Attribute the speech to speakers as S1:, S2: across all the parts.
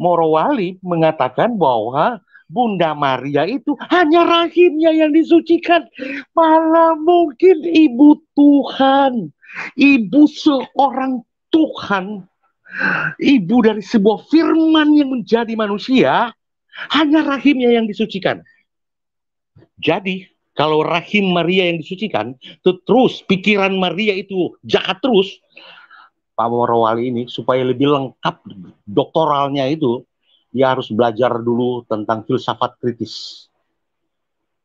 S1: Morowali mengatakan bahwa Bunda Maria itu hanya rahimnya yang disucikan. Malah mungkin ibu Tuhan, ibu seorang Tuhan, ibu dari sebuah firman yang menjadi manusia, hanya rahimnya yang disucikan. Jadi, kalau rahim Maria yang disucikan, terus pikiran Maria itu jahat terus, Pak Morowali ini supaya lebih lengkap doktoralnya itu, dia harus belajar dulu tentang filsafat kritis.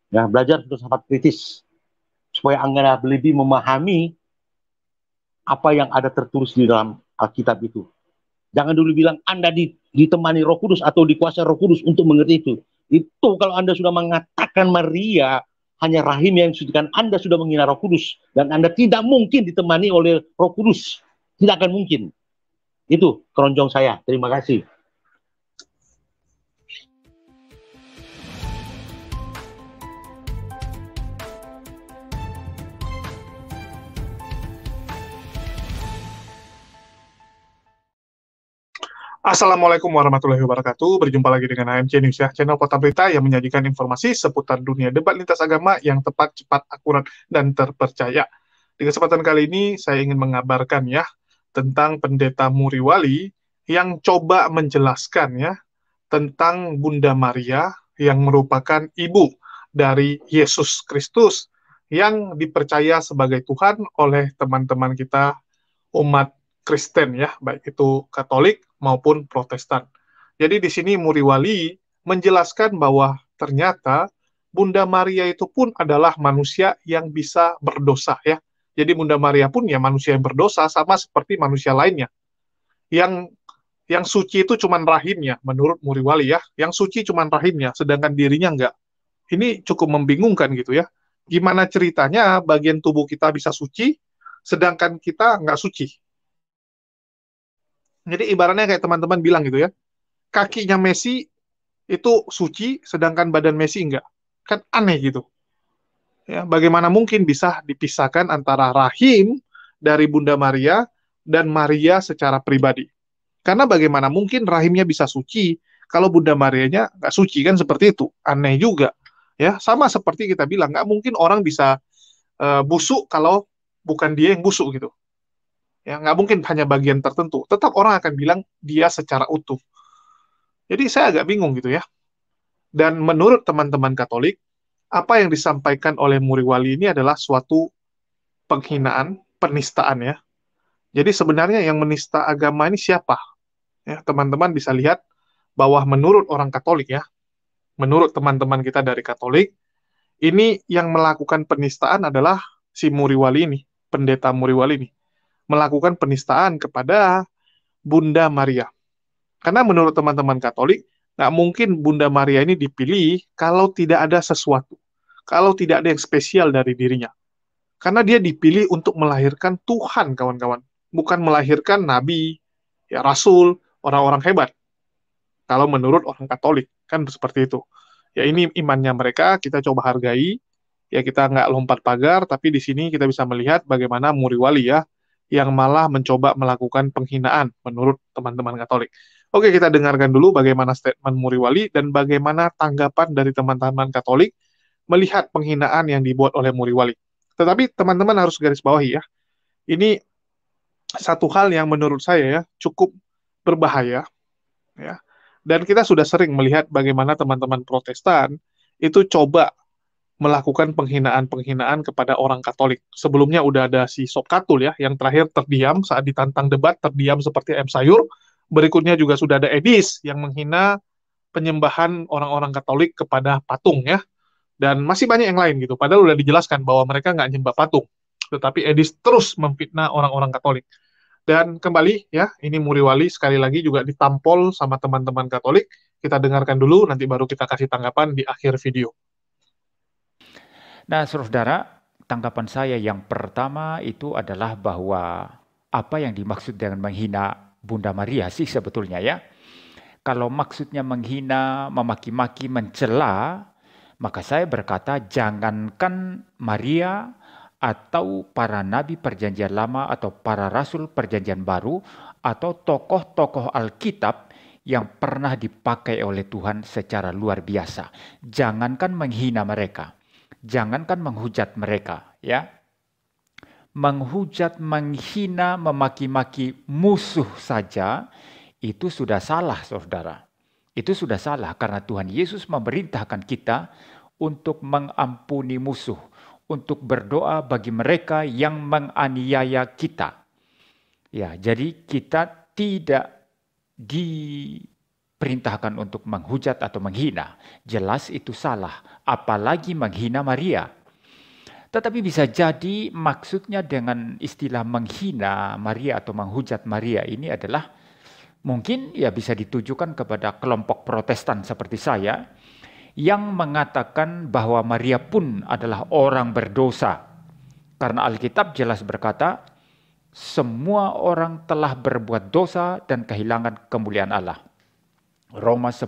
S1: Ya, belajar filsafat kritis supaya Anda lebih memahami apa yang ada tertulis di dalam Alkitab itu. Jangan dulu bilang Anda ditemani Roh Kudus atau dikuasai Roh Kudus untuk mengerti itu. Itu kalau Anda sudah mengatakan Maria hanya rahim yang disucikan, Anda sudah menghina Roh Kudus dan Anda tidak mungkin ditemani oleh Roh Kudus. Tidak akan mungkin. Itu keroncong saya. Terima kasih.
S2: Assalamualaikum warahmatullahi wabarakatuh. Berjumpa lagi dengan AMC News ya, channel Kota Berita yang menyajikan informasi seputar dunia debat lintas agama yang tepat, cepat, akurat, dan terpercaya. Di kesempatan kali ini saya ingin mengabarkan ya tentang Pendeta Muriwali yang coba menjelaskan ya tentang Bunda Maria yang merupakan ibu dari Yesus Kristus yang dipercaya sebagai Tuhan oleh teman-teman kita umat Kristen ya, baik itu Katolik maupun Protestan. Jadi di sini Muriwali menjelaskan bahwa ternyata Bunda Maria itu pun adalah manusia yang bisa berdosa ya. Jadi Bunda Maria pun ya manusia yang berdosa sama seperti manusia lainnya. Yang suci itu cuman rahimnya menurut Muriwali ya. Yang suci cuman rahimnya, sedangkan dirinya enggak. Ini cukup membingungkan gitu ya. Gimana ceritanya bagian tubuh kita bisa suci, sedangkan kita nggak suci. Jadi ibaratnya kayak teman-teman bilang gitu ya, kakinya Messi itu suci, sedangkan badan Messi enggak. Kan aneh gitu. Ya, bagaimana mungkin bisa dipisahkan antara rahim dari Bunda Maria dan Maria secara pribadi? Karena bagaimana mungkin rahimnya bisa suci kalau Bunda Marianya nggak suci, kan seperti itu. Aneh juga. Ya, sama seperti kita bilang, nggak mungkin orang bisa busuk kalau bukan dia yang busuk gitu. Ya, nggak mungkin hanya bagian tertentu. Tetap orang akan bilang dia secara utuh. Jadi saya agak bingung gitu ya. Dan menurut teman-teman Katolik, apa yang disampaikan oleh Muriwali ini adalah suatu penghinaan, penistaan ya. Jadi sebenarnya yang menista agama ini siapa? Ya, teman-teman bisa lihat bahwa menurut orang Katolik ya, menurut teman-teman kita dari Katolik, ini yang melakukan penistaan adalah si Muriwali ini, pendeta Muriwali ini, melakukan penistaan kepada Bunda Maria. Karena menurut teman-teman Katolik, nggak mungkin Bunda Maria ini dipilih kalau tidak ada sesuatu, kalau tidak ada yang spesial dari dirinya. Karena dia dipilih untuk melahirkan Tuhan, kawan-kawan. Bukan melahirkan nabi, ya rasul, orang-orang hebat. Kalau menurut orang Katolik, kan seperti itu. Ya ini imannya mereka, kita coba hargai. Ya kita nggak lompat pagar, tapi di sini kita bisa melihat bagaimana Muriwali ya, yang malah mencoba melakukan penghinaan menurut teman-teman Katolik. Oke, kita dengarkan dulu bagaimana statement Muriwali dan bagaimana tanggapan dari teman-teman Katolik melihat penghinaan yang dibuat oleh Muriwali. Tetapi teman-teman harus garis bawahi ya, ini satu hal yang menurut saya ya cukup berbahaya ya. Dan kita sudah sering melihat bagaimana teman-teman Protestan itu coba melakukan penghinaan-penghinaan kepada orang Katolik. Sebelumnya udah ada si Sob Katul ya, yang terakhir terdiam saat ditantang debat, terdiam seperti ayam sayur. Berikutnya juga sudah ada Edis yang menghina penyembahan orang-orang Katolik kepada patung ya. Dan masih banyak yang lain gitu. Padahal udah dijelaskan bahwa mereka nggak nyembah patung. Tetapi Edis terus memfitnah orang-orang Katolik. Dan kembali ya, ini Muriwali sekali lagi juga ditampol sama teman-teman Katolik. Kita dengarkan dulu, nanti baru kita kasih tanggapan di akhir video.
S3: Nah, saudara, tanggapan saya yang pertama itu adalah bahwa apa yang dimaksud dengan menghina Bunda Maria sih sebetulnya ya. Kalau maksudnya menghina, memaki-maki, mencela, maka saya berkata jangankan Maria atau para nabi perjanjian lama atau para rasul perjanjian baru atau tokoh-tokoh Alkitab yang pernah dipakai oleh Tuhan secara luar biasa. Jangankan menghina mereka, jangankan menghujat mereka, ya. Menghujat, menghina, memaki-maki musuh saja itu sudah salah, saudara. Itu sudah salah karena Tuhan Yesus memerintahkan kita untuk mengampuni musuh, untuk berdoa bagi mereka yang menganiaya kita. Ya, jadi kita tidak diperintahkan untuk menghujat atau menghina. Jelas itu salah, apalagi menghina Maria. Tetapi bisa jadi maksudnya dengan istilah menghina Maria atau menghujat Maria ini adalah mungkin ya bisa ditujukan kepada kelompok Protestan seperti saya yang mengatakan bahwa Maria pun adalah orang berdosa. Karena Alkitab jelas berkata, semua orang telah berbuat dosa dan kehilangan kemuliaan Allah. Roma 3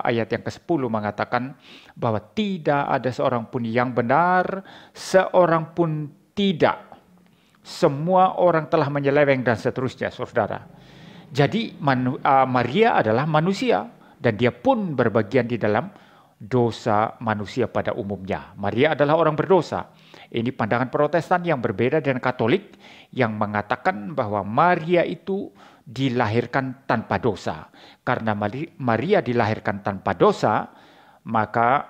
S3: ayat yang ke-10 mengatakan bahwa tidak ada seorang pun yang benar, seorang pun tidak. Semua orang telah menyeleweng dan seterusnya, saudara. Jadi Maria adalah manusia dan dia pun berbagian di dalam dosa manusia pada umumnya. Maria adalah orang berdosa. Ini pandangan Protestan yang berbeda dengan Katolik yang mengatakan bahwa Maria itu dilahirkan tanpa dosa. Karena Maria dilahirkan tanpa dosa, maka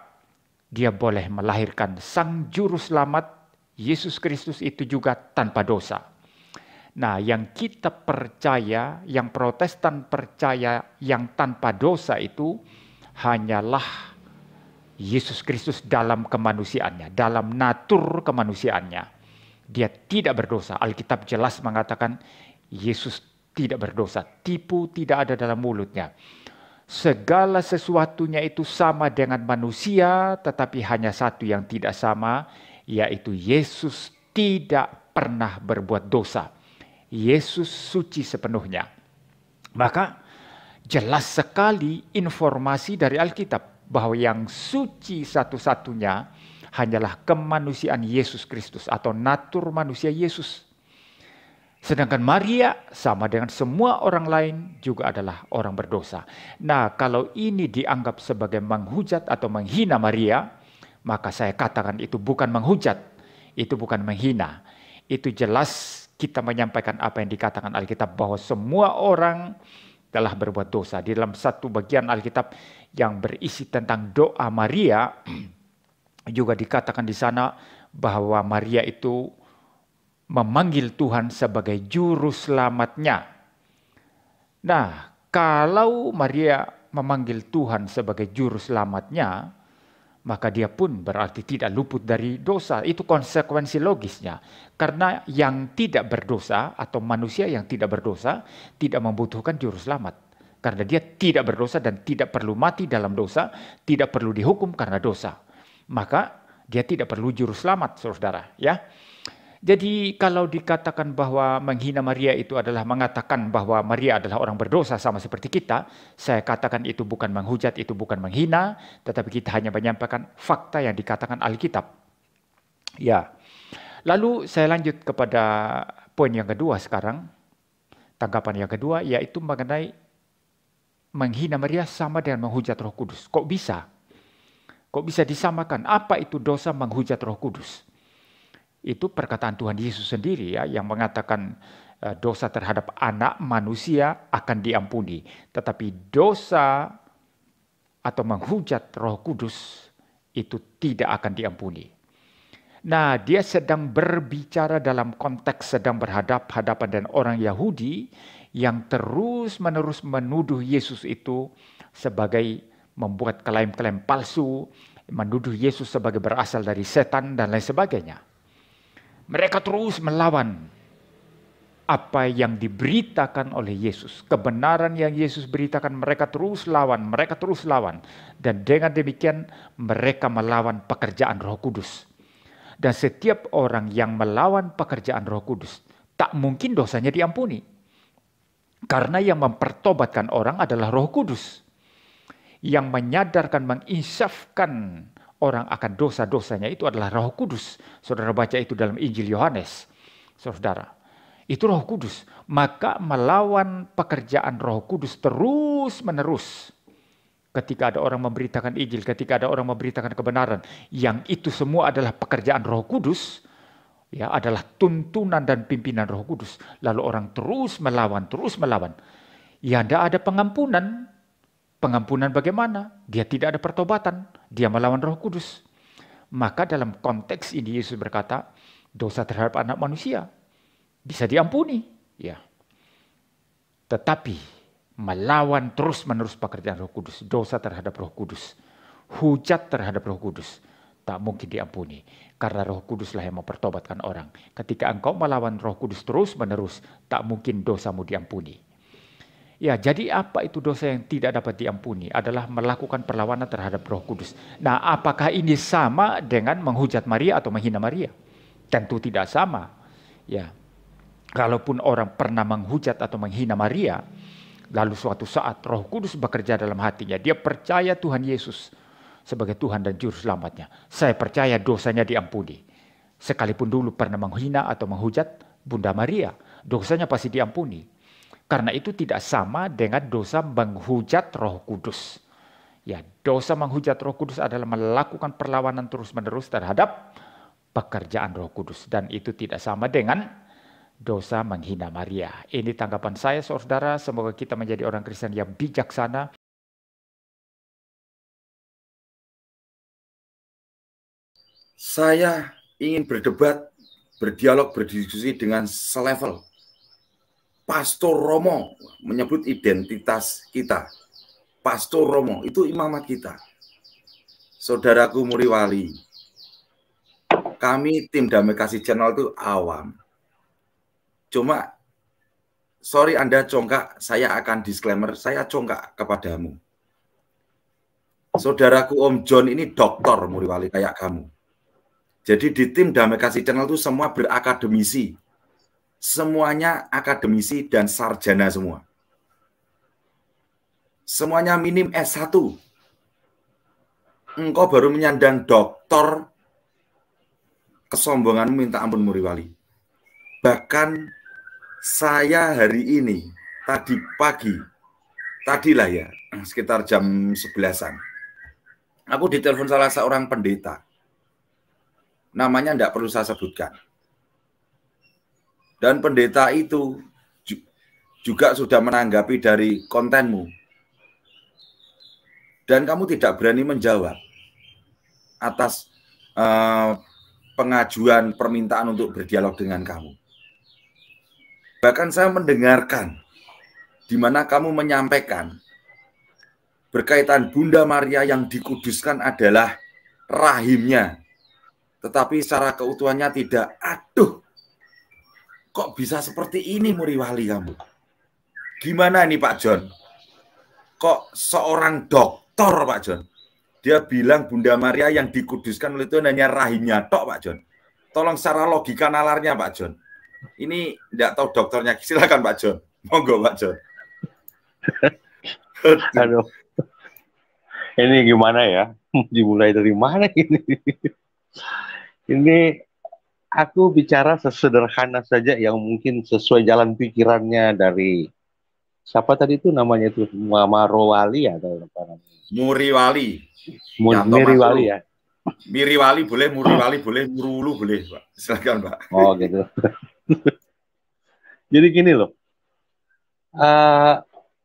S3: dia boleh melahirkan Sang Juru Selamat, Yesus Kristus itu juga tanpa dosa. Nah, yang kita percaya, yang Protestan percaya yang tanpa dosa itu hanyalah Yesus Kristus dalam kemanusiaannya, dalam natur kemanusiaannya. Dia tidak berdosa. Alkitab jelas mengatakan Yesus tidak berdosa. Tipu tidak ada dalam mulutnya. Segala sesuatunya itu sama dengan manusia, tetapi hanya satu yang tidak sama, yaitu Yesus tidak pernah berbuat dosa. Yesus suci sepenuhnya. Maka jelas sekali informasi dari Alkitab bahwa yang suci satu-satunya hanyalah kemanusiaan Yesus Kristus atau natur manusia Yesus. Sedangkan Maria sama dengan semua orang lain juga adalah orang berdosa. Nah, kalau ini dianggap sebagai menghujat atau menghina Maria, maka saya katakan itu bukan menghujat, itu bukan menghina. Itu jelas kita menyampaikan apa yang dikatakan Alkitab bahwa semua orang telah berbuat dosa. Di dalam satu bagian Alkitab yang berisi tentang doa Maria, juga dikatakan di sana bahwa Maria itu memanggil Tuhan sebagai juru selamatnya. Nah, kalau Maria memanggil Tuhan sebagai juru selamatnya, maka dia pun berarti tidak luput dari dosa. Itu konsekuensi logisnya. Karena yang tidak berdosa atau manusia yang tidak berdosa tidak membutuhkan juru selamat. Karena dia tidak berdosa dan tidak perlu mati dalam dosa, tidak perlu dihukum karena dosa. Maka dia tidak perlu juru selamat, saudara. Ya. Jadi kalau dikatakan bahwa menghina Maria itu adalah mengatakan bahwa Maria adalah orang berdosa sama seperti kita, saya katakan itu bukan menghujat, itu bukan menghina, tetapi kita hanya menyampaikan fakta yang dikatakan Alkitab. Ya. Lalu saya lanjut kepada poin yang kedua sekarang, tanggapan yang kedua, yaitu mengenai menghina Maria sama dengan menghujat Roh Kudus. Kok bisa? Kok bisa disamakan? Apa itu dosa menghujat Roh Kudus? Itu perkataan Tuhan Yesus sendiri ya, yang mengatakan dosa terhadap anak manusia akan diampuni. Tetapi dosa atau menghujat Roh Kudus itu tidak akan diampuni. Nah, dia sedang berbicara dalam konteks sedang berhadapan dengan orang Yahudi yang terus-menerus menuduh Yesus itu sebagai membuat klaim-klaim palsu, menuduh Yesus sebagai berasal dari setan dan lain sebagainya. Mereka terus melawan apa yang diberitakan oleh Yesus. Kebenaran yang Yesus beritakan mereka terus lawan. Dan dengan demikian mereka melawan pekerjaan Roh Kudus. Dan setiap orang yang melawan pekerjaan Roh Kudus, tak mungkin dosanya diampuni. Karena yang mempertobatkan orang adalah Roh Kudus. Yang menyadarkan, menginsafkan orang akan dosa-dosanya itu adalah Roh Kudus. Saudara baca itu dalam Injil Yohanes. Saudara. Itu Roh Kudus. Maka melawan pekerjaan Roh Kudus terus-menerus. Ketika ada orang memberitakan Injil, ketika ada orang memberitakan kebenaran, yang itu semua adalah pekerjaan Roh Kudus, ya, adalah tuntunan dan pimpinan Roh Kudus. Lalu orang terus melawan, terus melawan. Ya, tidak ada pengampunan. Pengampunan bagaimana? Dia tidak ada pertobatan. Dia melawan Roh Kudus. Maka dalam konteks ini Yesus berkata, dosa terhadap anak manusia bisa diampuni, ya. Tetapi melawan terus-menerus pekerjaan Roh Kudus, dosa terhadap Roh Kudus, hujat terhadap Roh Kudus, tak mungkin diampuni. Karena Roh Kuduslah yang mempertobatkan orang. Ketika engkau melawan Roh Kudus terus-menerus, tak mungkin dosamu diampuni. Ya, jadi apa itu dosa yang tidak dapat diampuni? Adalah melakukan perlawanan terhadap Roh Kudus. Nah, apakah ini sama dengan menghujat Maria atau menghina Maria? Tentu tidak sama. Ya, kalaupun orang pernah menghujat atau menghina Maria, lalu suatu saat Roh Kudus bekerja dalam hatinya, dia percaya Tuhan Yesus sebagai Tuhan dan Juru Selamatnya. Saya percaya dosanya diampuni. Sekalipun dulu pernah menghina atau menghujat Bunda Maria, dosanya pasti diampuni. Karena itu tidak sama dengan dosa menghujat Roh Kudus. Ya, dosa menghujat Roh Kudus adalah melakukan perlawanan terus-menerus terhadap pekerjaan Roh Kudus. Dan itu tidak sama dengan dosa menghina Maria. Ini tanggapan saya, saudara. Semoga kita menjadi orang Kristen yang bijaksana.
S4: Saya ingin berdebat, berdialog, berdiskusi dengan selevel. Pastor Romo menyebut identitas kita. Pastor Romo itu imamat kita. Saudaraku Muriwali, kami tim Damai Kasih Channel itu awam. Cuma, sorry Anda congkak, saya akan disclaimer, saya congkak kepadamu. Saudaraku Om John ini doktor Muriwali kayak kamu. Jadi di tim Damai Kasih Channel itu semua berakademisi. Semuanya akademisi dan sarjana semua. Semuanya minim S1. Engkau baru menyandang doktor, kesombonganmu minta ampun Muriwali. Bahkan saya hari ini, tadi pagi, tadilah ya, sekitar jam 11-an, aku ditelepon salah seorang pendeta. Namanya tidak perlu saya sebutkan. Dan pendeta itu juga sudah menanggapi dari kontenmu. Dan kamu tidak berani menjawab atas pengajuan permintaan untuk berdialog dengan kamu. Bahkan saya mendengarkan di mana kamu menyampaikan berkaitan Bunda Maria yang dikuduskan adalah rahimnya. Tetapi secara keutuhannya tidak. Aduh, kok bisa seperti ini Muriwali kamu? Gimana ini Pak John? Kok seorang doktor Pak John, dia bilang Bunda Maria yang dikuduskan oleh Tuhan hanya rahimnya tok Pak John. Tolong secara logika nalarnya Pak John. Ini tidak tahu dokternya, silakan Pak John. Monggo Pak John.
S1: Aduh, ini gimana ya? Dimulai dari mana ini? Ini aku bicara sesederhana saja yang mungkin sesuai jalan pikirannya dari siapa tadi itu namanya itu Mama Rowali atau apa namanya?
S4: Muriwali.
S1: Miriwali ya.
S4: Miriwali boleh, Muriwali boleh, Murulu boleh, Pak. Silakan Pak.
S1: Oh gitu. Jadi gini loh.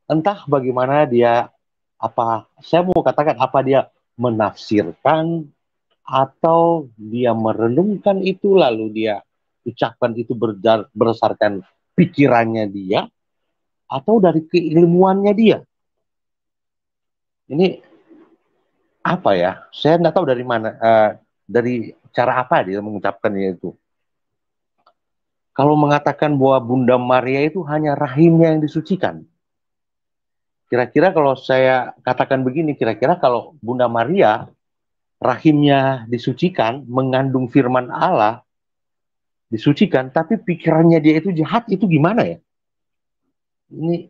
S1: Entah bagaimana dia saya mau katakan apa dia menafsirkan atau dia merenungkan itu lalu dia ucapkan itu berdasarkan pikirannya dia atau dari keilmuannya dia. Ini apa ya? Saya nggak tahu dari mana, dari cara apa dia mengucapkannya itu. Kalau mengatakan bahwa Bunda Maria itu hanya rahimnya yang disucikan. Kira-kira kalau saya katakan begini, kira-kira kalau Bunda Maria rahimnya disucikan, mengandung firman Allah, disucikan, tapi pikirannya dia itu jahat, itu gimana ya? Ini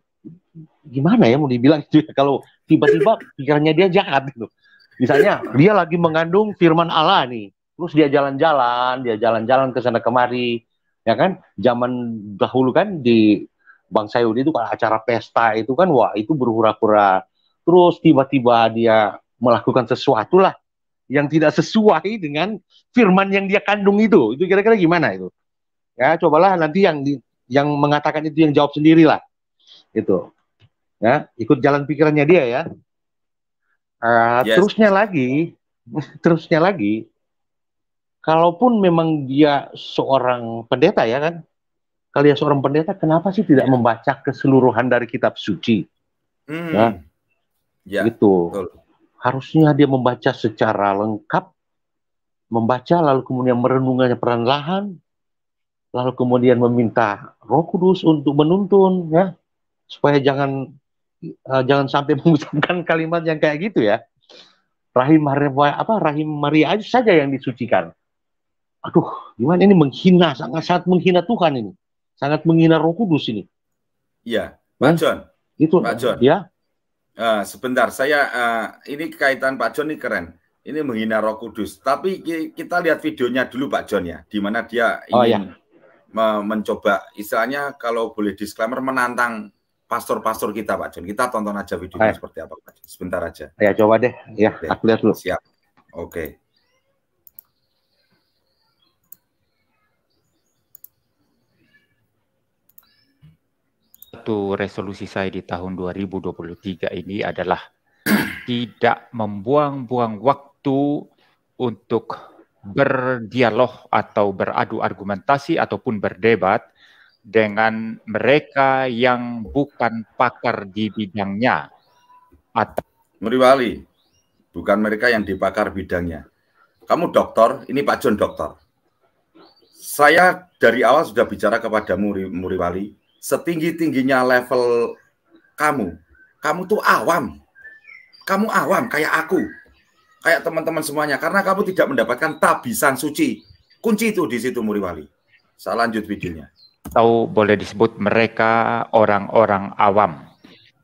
S1: gimana ya mau dibilang itu ya, kalau tiba-tiba pikirannya dia jahat gitu. Misalnya dia lagi mengandung firman Allah nih, terus dia jalan-jalan ke sana kemari, Ya kan? Zaman dahulu kan di bangsa Yahudi itu kalau acara pesta itu kan, wah itu berhura-hura. Terus tiba-tiba dia melakukan sesuatu lah yang tidak sesuai dengan firman yang dia kandung itu. Itu kira-kira gimana itu? Ya, cobalah nanti yang mengatakan itu yang jawab sendirilah. Itu. Ya, ikut jalan pikirannya dia ya.
S4: Yes.
S1: Terusnya lagi, kalaupun memang dia seorang pendeta ya kan, kalau dia seorang pendeta, kenapa sih tidak membaca keseluruhan dari kitab suci?
S4: Ya,
S1: itu
S4: betul.
S1: Harusnya dia membaca secara lengkap, membaca lalu kemudian merenungkannya perlahan, lalu kemudian meminta Roh Kudus untuk menuntun ya, supaya jangan sampai mengucapkan kalimat yang kayak gitu ya. Rahim Maria aja saja yang disucikan. Aduh, gimana ini menghina, sangat menghina Tuhan ini. Sangat menghina Roh Kudus ini.
S4: Iya, Pak John.
S1: Itu
S4: Pak John.
S1: Ya.
S4: Sebentar, ini kaitan Pak John ini keren. Ini menghina Roh Kudus. Tapi kita lihat videonya dulu Pak John ya, di mana dia ingin mencoba, istilahnya kalau boleh disclaimer, menantang pastor-pastor kita Pak John. Kita tonton aja videonya seperti apa Pak John. Sebentar aja.
S1: Ya coba deh, ya aku lihat dulu.
S4: Siap. Oke.
S3: Satu resolusi saya di tahun 2023 ini adalah tidak membuang-buang waktu untuk berdialog atau beradu argumentasi ataupun berdebat dengan mereka yang bukan pakar di bidangnya.
S4: Muriwali, bukan mereka yang dipakar bidangnya. Kamu dokter, ini Pak John dokter. Saya dari awal sudah bicara kepada Muriwali, setinggi-tingginya level kamu tuh awam. Kamu awam kayak aku, kayak teman-teman semuanya, karena kamu tidak mendapatkan tabisan suci. Kunci itu di situ Muriwali. Saya lanjut videonya.
S3: Atau boleh disebut mereka orang-orang awam.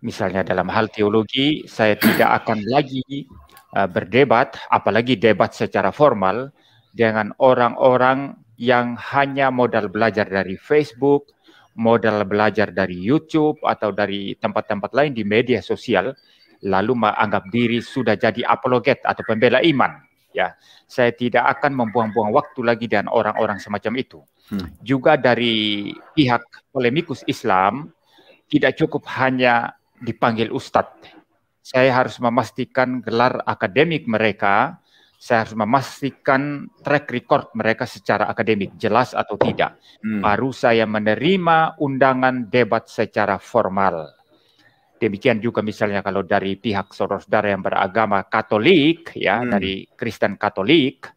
S3: Misalnya dalam hal teologi, saya tidak akan lagi berdebat, apalagi debat secara formal, dengan orang-orang yang hanya modal belajar dari Facebook, modal belajar dari YouTube, atau dari tempat-tempat lain di media sosial, lalu menganggap diri sudah jadi apologet atau pembela iman. Ya, saya tidak akan membuang-buang waktu lagi dengan orang-orang semacam itu. Juga dari pihak polemikus Islam, tidak cukup hanya dipanggil ustadz. Saya harus memastikan gelar akademik mereka, saya harus memastikan track record mereka secara akademik, jelas atau tidak. Baru saya menerima undangan debat secara formal. Demikian juga misalnya kalau dari pihak saudara-saudara yang beragama Katolik, ya, dari Kristen Katolik,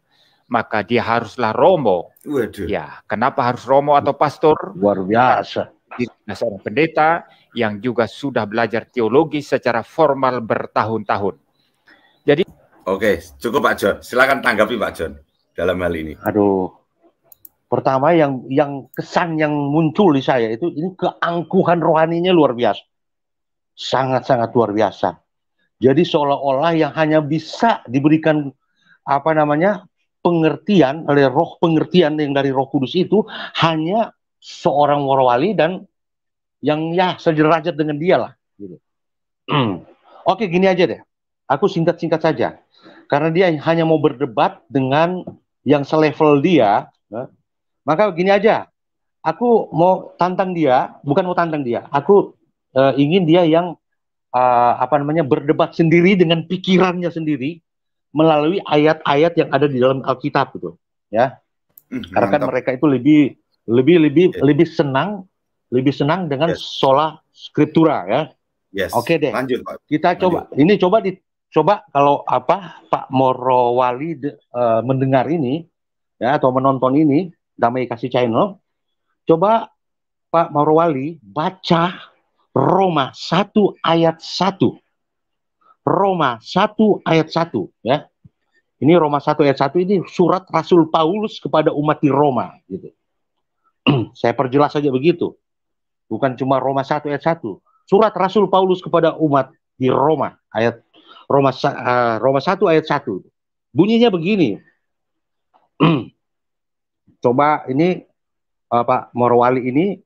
S3: maka dia haruslah romo. Ya, kenapa harus romo atau pastor?
S1: Luar biasa.
S3: Dia seorang pendeta yang juga sudah belajar teologi secara formal bertahun-tahun. Jadi,
S4: oke, cukup Pak John. Silakan tanggapi Pak John dalam hal ini.
S1: Aduh, pertama yang kesan yang muncul di saya itu, ini keangkuhan rohaninya luar biasa. Sangat-sangat luar biasa. Jadi seolah-olah yang hanya bisa diberikan pengertian oleh pengertian yang dari Roh Kudus itu hanya seorang wali dan yang sederajat dengan dia lah. Gitu. Oke, gini aja deh. Aku singkat-singkat saja. Karena dia hanya mau berdebat dengan yang selevel dia. Maka gini aja. Aku mau tantang dia, bukan mau tantang dia. Aku ingin dia yang berdebat sendiri dengan pikirannya sendiri melalui ayat-ayat yang ada di dalam Alkitab gitu, ya. Karena kan mereka itu lebih senang dengan sola scriptura, ya.
S4: Yes.
S1: Oke deh.
S4: Lanjut, Pak.
S1: Kita coba kalau Pak Morowali mendengar ini, ya, atau menonton ini Damai Kasih Channel, coba Pak Morowali baca Roma 1 ayat 1. Roma 1 ayat 1, ya. Ini Roma 1 ayat 1 ini surat Rasul Paulus kepada umat di Roma gitu. Saya perjelas saja begitu. Bukan cuma Roma 1 ayat 1. Surat Rasul Paulus kepada umat di Roma, Roma 1 ayat 1. Bunyinya begini. Coba ini Pak Morowali ini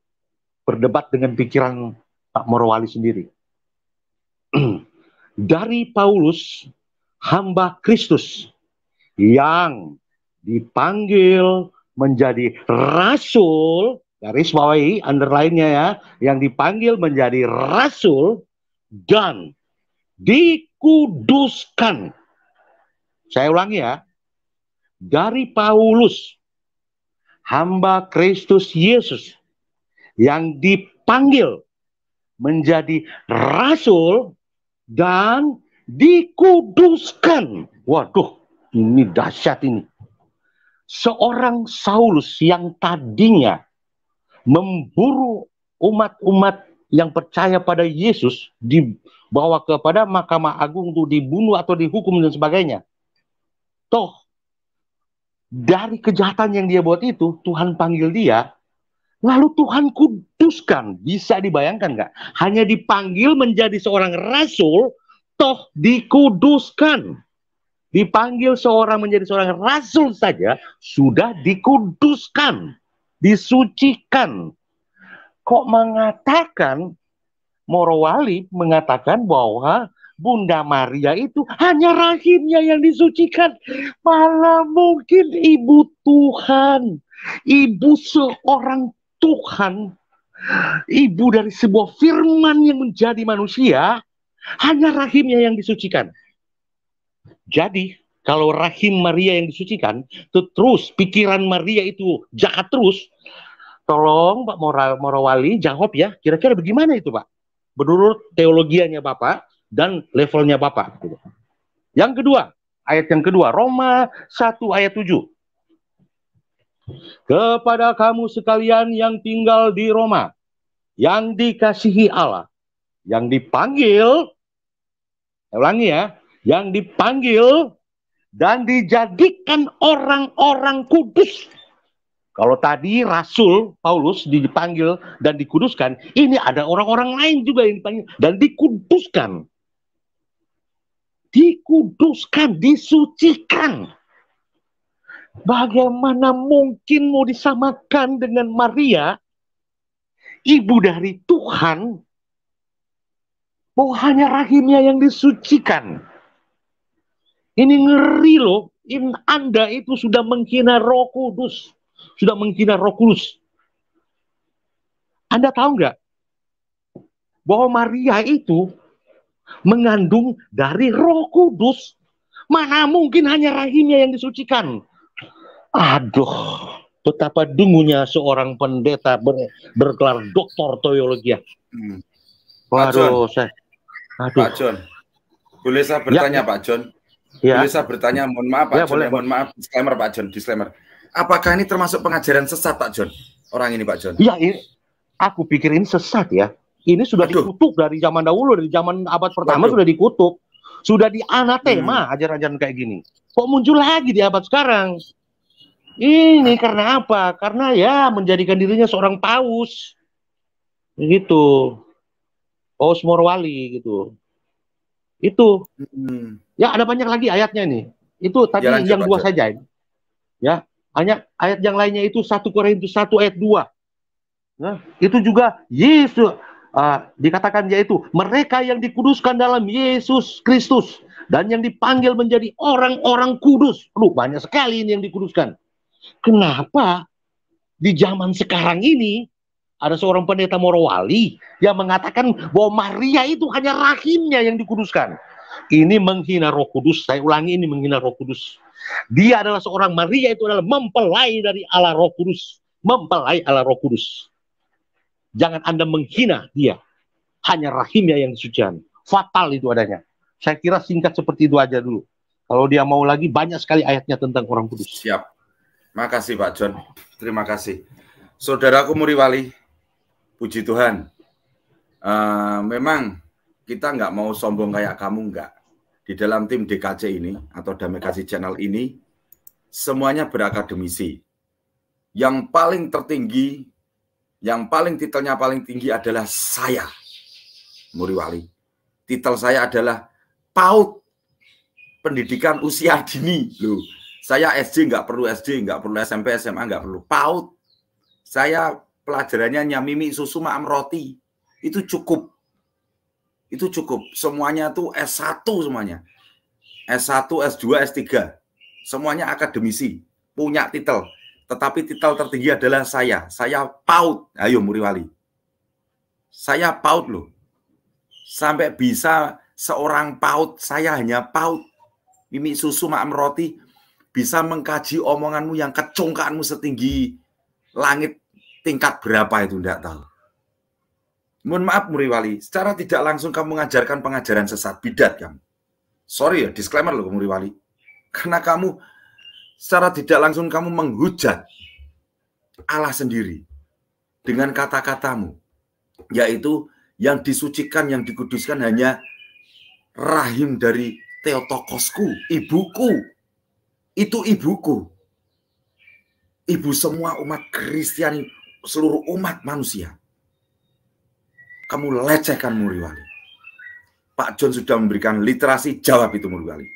S1: berdebat dengan pikiran Pak Morowali sendiri. Dari Paulus, hamba Kristus yang dipanggil menjadi rasul, garis bawahi, underline-nya ya, yang dipanggil menjadi rasul dan dikuduskan. Saya ulangi ya, dari Paulus, hamba Kristus Yesus, yang dipanggil menjadi rasul dan dikuduskan. Waduh, ini dahsyat ini. Seorang Saulus yang tadinya memburu umat-umat yang percaya pada Yesus, dibawa kepada Mahkamah Agung untuk dibunuh atau dihukum dan sebagainya. Toh, dari kejahatan yang dia buat itu, Tuhan panggil dia, lalu Tuhan kuduskan. Bisa dibayangkan nggak? Hanya dipanggil menjadi seorang rasul, toh dikuduskan. Dipanggil seorang menjadi seorang rasul saja, sudah dikuduskan, disucikan. Kok mengatakan, Morowali mengatakan bahwa Bunda Maria itu hanya rahimnya yang disucikan. Malah mungkin ibu Tuhan, ibu seorang Tuhan, ibu dari sebuah firman yang menjadi manusia, hanya rahimnya yang disucikan. Jadi, kalau rahim Maria yang disucikan, terus pikiran Maria itu jahat terus, tolong Pak Morowali jawab ya, kira-kira bagaimana itu Pak? Menurut teologianya Bapak dan levelnya Bapak. Yang kedua, ayat yang kedua, Roma 1 ayat 7. Kepada kamu sekalian yang tinggal di Roma, yang dikasihi Allah, yang dipanggil, saya ulangi ya, yang dipanggil dan dijadikan orang-orang kudus. Kalau tadi Rasul Paulus dipanggil dan dikuduskan, ini ada orang-orang lain juga yang dipanggil dan dikuduskan. Dikuduskan, disucikan. Bagaimana mungkin mau disamakan dengan Maria, ibu dari Tuhan, bahwa hanya rahimnya yang disucikan. Ini ngeri loh. Anda itu sudah menghina Roh Kudus. Sudah menghina Roh Kudus. Anda tahu nggak bahwa Maria itu mengandung dari Roh Kudus? Mana mungkin hanya rahimnya yang disucikan? Aduh, betapa dungunya seorang pendeta bergelar doktor teologi. Waduh,
S4: Pak John, boleh saya bertanya ya. Pak John? Ya. Boleh saya bertanya, mohon maaf Pak John, mohon maaf, disclaimer Pak John, disclaimer. Apakah ini termasuk pengajaran sesat Pak John? Orang ini Pak John?
S1: Ya, aku pikir ini sesat ya. Ini sudah dikutuk dari zaman dahulu, dari zaman abad pertama sudah dikutuk. Sudah dianatema ajaran-ajaran kayak gini. Kok muncul lagi di abad sekarang? Ini karena apa? Karena ya menjadikan dirinya seorang paus. Begitu. Paus Morowali gitu. Itu. Ya ada banyak lagi ayatnya nih. Itu tadi ya, yang dua saja. Ya, hanya ayat yang lainnya itu 1 Korintus 1 ayat 2. Nah, itu juga Yesus dikatakan yaitu mereka yang dikuduskan dalam Yesus Kristus dan yang dipanggil menjadi orang-orang kudus. Banyak sekali ini yang dikuduskan. Kenapa di zaman sekarang ini ada seorang pendeta Morowali yang mengatakan bahwa Maria itu hanya rahimnya yang dikuduskan? Ini menghina Roh Kudus. Saya ulangi, ini menghina Roh Kudus. Dia adalah seorang, Maria itu adalah mempelai dari Allah Roh Kudus. Mempelai Allah Roh Kudus. Jangan Anda menghina dia. Hanya rahimnya yang disucikan. Fatal itu adanya. Saya kira singkat seperti itu aja dulu. Kalau dia mau lagi, banyak sekali ayatnya tentang orang kudus.
S4: Siap. Makasih Pak John. Terima kasih. Saudaraku Muriwali, puji Tuhan. Memang kita nggak mau sombong kayak kamu, nggak. Di dalam tim DKC ini, atau Damai Kasih Channel ini, semuanya berakademisi. Yang paling tertinggi, yang paling titelnya paling tinggi adalah saya, Muriwali. Titel saya adalah PAUD, pendidikan usia dini. Loh, saya SD nggak perlu SD, nggak perlu SMP, SMA, nggak perlu. PAUD. Saya pelajarannya hanya mimi susu maam roti. Itu cukup. Itu cukup. Semuanya tuh S1 semuanya. S1, S2, S3. Semuanya akademisi. Punya titel. Tetapi titel tertinggi adalah saya. Saya PAUD. Ayo Muriwali. Saya PAUD loh. Sampai bisa seorang PAUD, saya hanya PAUD. Mimi susu maam roti. Bisa mengkaji omonganmu yang kecongkaanmu setinggi langit tingkat berapa itu tidak tahu. Mohon maaf Muriwali, secara tidak langsung kamu mengajarkan pengajaran sesat bidat kamu. Sorry ya, disclaimer loh Muriwali. Karena kamu secara tidak langsung kamu menghujat Allah sendiri dengan kata-katamu, yaitu yang disucikan, yang dikuduskan hanya rahim dari Theotokosku, ibuku. Itu ibuku. Ibu semua umat Kristiani, seluruh umat manusia. Kamu lecehkan Muriwali. Pak John sudah memberikan literasi, jawab itu Muriwali.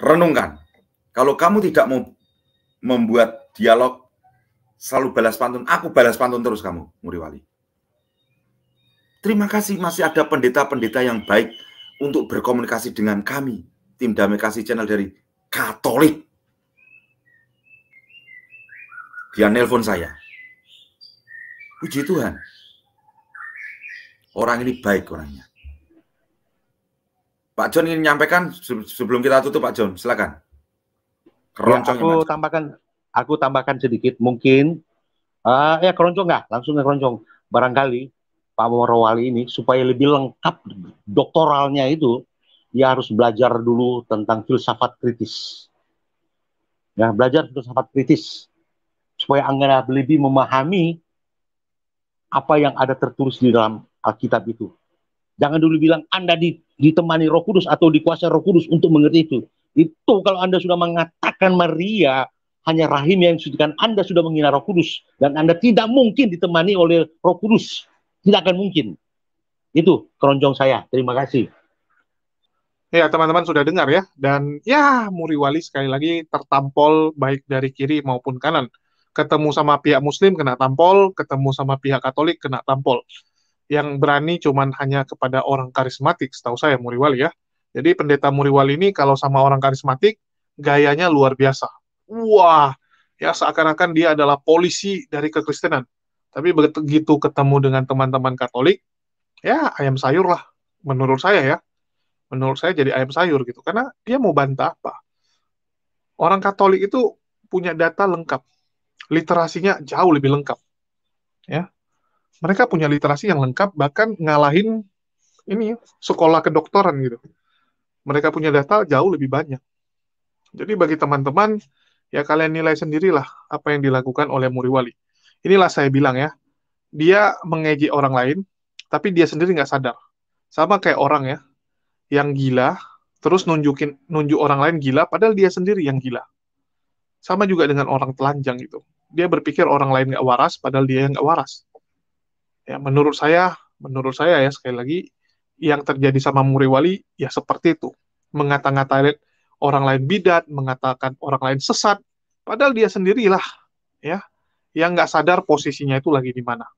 S4: Renungkan. Kalau kamu tidak mau membuat dialog selalu balas pantun, aku balas pantun terus kamu, Muriwali. Terima kasih masih ada pendeta-pendeta yang baik untuk berkomunikasi dengan kami, tim Damai Kasih Channel dari Katolik. Dia nelpon saya. Puji Tuhan. Orang ini baik orangnya. Pak John ingin menyampaikan sebelum kita tutup, Pak John, silakan.
S1: Keroncong aku tambahkan sedikit, mungkin ya keroncong nggak, langsung ke keroncong. Barangkali Pak Muriwali ini supaya lebih lengkap doktoralnya itu, dia harus belajar dulu tentang filsafat kritis. Ya, belajar filsafat kritis supaya Anda lebih memahami apa yang ada tertulis di dalam Alkitab itu. Jangan dulu bilang Anda ditemani Roh Kudus atau dikuasai Roh Kudus untuk mengerti itu. Itu kalau Anda sudah mengatakan Maria hanya rahim yang disucikan, Anda sudah menghina Roh Kudus. Dan Anda tidak mungkin ditemani oleh Roh Kudus. Tidak akan mungkin. Itu keroncong saya. Terima kasih.
S2: Ya, teman-teman sudah dengar ya. Dan ya, Muriwali sekali lagi tertampol baik dari kiri maupun kanan. Ketemu sama pihak Muslim kena tampol, ketemu sama pihak Katolik kena tampol. Yang berani cuman hanya kepada orang karismatik, setahu saya Muriwali ya. Jadi pendeta Muriwali ini kalau sama orang karismatik, gayanya luar biasa. Wah, ya seakan-akan dia adalah polisi dari kekristenan. Tapi begitu ketemu dengan teman-teman Katolik, ya ayam sayur lah, menurut saya ya. Menurut saya jadi ayam sayur gitu. Karena dia mau bantah apa? Orang Katolik itu punya data lengkap. Literasinya jauh lebih lengkap. Ya. Mereka punya literasi yang lengkap, bahkan ngalahin ini sekolah kedokteran gitu. Mereka punya data jauh lebih banyak. Jadi bagi teman-teman, ya kalian nilai sendirilah apa yang dilakukan oleh Muriwali. Inilah saya bilang ya, dia mengejek orang lain, tapi dia sendiri nggak sadar. Sama kayak orang ya, yang gila, terus nunjuk orang lain gila, padahal dia sendiri yang gila. Sama juga dengan orang telanjang itu. Dia berpikir orang lain nggak waras, padahal dia yang nggak waras. Ya, menurut saya ya sekali lagi, yang terjadi sama Muriwali ya seperti itu. Mengata-ngatain orang lain bidat, mengatakan orang lain sesat, padahal dia sendirilah ya yang nggak sadar posisinya itu lagi di mana.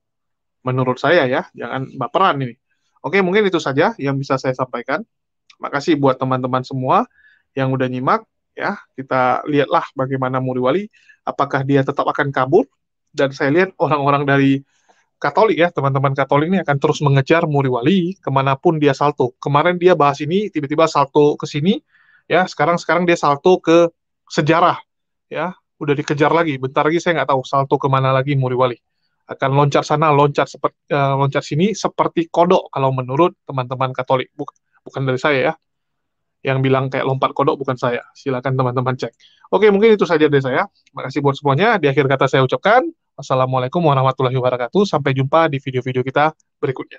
S2: Menurut saya ya, jangan baperan ini. Oke, mungkin itu saja yang bisa saya sampaikan. Makasih buat teman-teman semua yang udah nyimak ya. Kita lihatlah bagaimana Muriwali, apakah dia tetap akan kabur, dan saya lihat orang-orang dari Katolik ya, teman-teman Katolik ini akan terus mengejar Muriwali kemanapun dia salto. Kemarin dia bahas ini, tiba-tiba salto ke sini, ya sekarang dia salto ke sejarah, ya udah dikejar lagi. Bentar lagi saya nggak tahu salto kemana lagi Muriwali. Akan loncat sana, loncat sini, seperti kodok kalau menurut teman-teman Katolik. Bukan dari saya ya. Yang bilang kayak lompat kodok bukan saya. Silakan teman-teman cek. Oke, mungkin itu saja dari saya. Makasih buat semuanya. Di akhir kata saya ucapkan, Assalamualaikum warahmatullahi wabarakatuh. Sampai jumpa di video-video kita berikutnya.